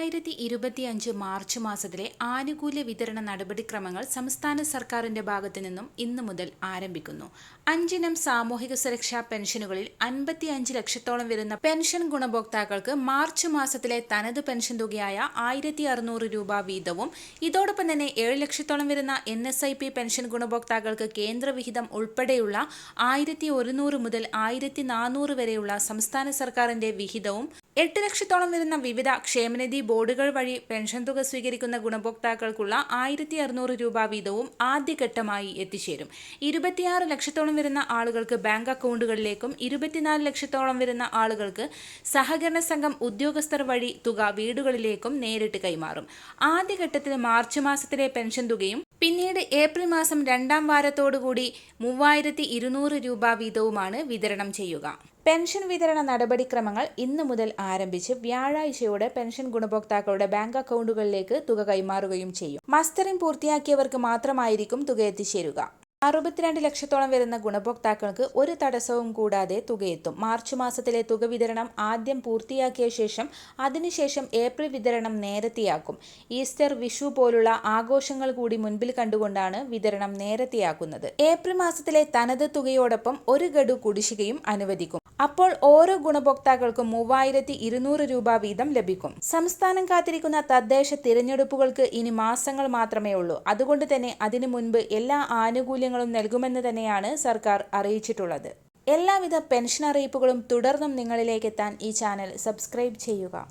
2025 March മാസത്തിലെ ആനുകൂല്യ വിതരണ നടപടിക്രമങ്ങൾ സംസ്ഥാന സർക്കാരിന്റെ ഭാഗത്തു നിന്നും ഇന്നു മുതൽ ആരംഭിക്കുന്നു. 5 ഇനം സാമൂഹിക സുരക്ഷാ പെൻഷനുകളിൽ 55 ലക്ഷത്തോളം വരുന്ന പെൻഷൻ ഗുണഭോക്താക്കൾക്ക് മാർച്ച് മാസത്തിലെ തനത് പെൻഷൻ തുകയായ 1600 രൂപ വീതവും ഇതോടൊപ്പം തന്നെ 7 ലക്ഷത്തോളം വരുന്ന NSIP പെൻഷൻ ഗുണഭോക്താക്കൾക്ക് കേന്ദ്രവിഹിതം ഉൾപ്പെടെയുള്ള 1100 മുതൽ 1400 വരെയുള്ള സംസ്ഥാന സർക്കാരിന്റെ വിഹിതവും 8 ലക്ഷത്തോളം വരുന്ന വിവിധ ക്ഷേമനിധി ബോർഡുകൾ വഴി പെൻഷൻ തുക സ്വീകരിക്കുന്ന ഗുണഭോക്താക്കൾക്കുള്ള 1600 രൂപ വീതവും ആദ്യഘട്ടമായി എത്തിച്ചേരും. 26 ലക്ഷത്തോളം വരുന്ന ആളുകൾക്ക് ബാങ്ക് അക്കൗണ്ടുകളിലേക്കും 24 ലക്ഷത്തോളം വരുന്ന ആളുകൾക്ക് സഹകരണ സംഘം ഉദ്യോഗസ്ഥർ വഴി തുക വീടുകളിലേക്കും നേരിട്ട് കൈമാറും. ആദ്യഘട്ടത്തിൽ മാർച്ച് മാസത്തിലെ പെൻഷൻ തുകയും പിന്നീട് ഏപ്രിൽ മാസം 2ാം വാരത്തോടുകൂടി 3200 രൂപ വീതവുമാണ് വിതരണം ചെയ്യുക. പെൻഷൻ വിതരണ നടപടിക്രമങ്ങൾ ഇന്നു മുതൽ ആരംഭിച്ച് വ്യാഴാഴ്ചയോടെ പെൻഷൻ ഗുണഭോക്താക്കളുടെ ബാങ്ക് അക്കൗണ്ടുകളിലേക്ക് തുക കൈമാറുകയും ചെയ്യും. മസ്റ്ററിംഗ് പൂർത്തിയാക്കിയവർക്ക് മാത്രമായിരിക്കും തുക എത്തിച്ചേരുക. 62 ലക്ഷത്തോളം വരുന്ന ഗുണഭോക്താക്കൾക്ക് ഒരു തടസ്സവും കൂടാതെ തുകയെത്തും. മാർച്ച് മാസത്തിലെ തുക വിതരണം ആദ്യം പൂർത്തിയാക്കിയ ശേഷം അതിനുശേഷം ഏപ്രിൽ വിതരണം നേരത്തെയാക്കും. ഈസ്റ്റർ, വിഷു പോലുള്ള ആഘോഷങ്ങൾ കൂടി മുൻപിൽ കണ്ടുകൊണ്ടാണ് വിതരണം നേരത്തെയാക്കുന്നത്. ഏപ്രിൽ മാസത്തിലെ തനത് തുകയോടൊപ്പം ഒരു ഗഡു കുടിശ്ശികയും അനുവദിക്കും. അപ്പോൾ ഓരോ ഗുണഭോക്താക്കൾക്കും 3200 രൂപ വീതം ലഭിക്കും. സംസ്ഥാനം കാത്തിരിക്കുന്ന തദ്ദേശ തിരഞ്ഞെടുപ്പുകൾക്ക് ഇനി മാസങ്ങൾ മാത്രമേ ഉള്ളൂ. അതുകൊണ്ട് തന്നെ അതിനു മുൻപ് എല്ലാ ആനുകൂല്യങ്ങളും നൽകുമെന്ന് തന്നെയാണ് സർക്കാർ അറിയിച്ചിട്ടുള്ളത്. എല്ലാവിധ പെൻഷൻ അറിയിപ്പുകളും തുടർന്നും നിങ്ങളിലേക്ക് എത്താൻ ഈ ചാനൽ സബ്സ്ക്രൈബ് ചെയ്യുക.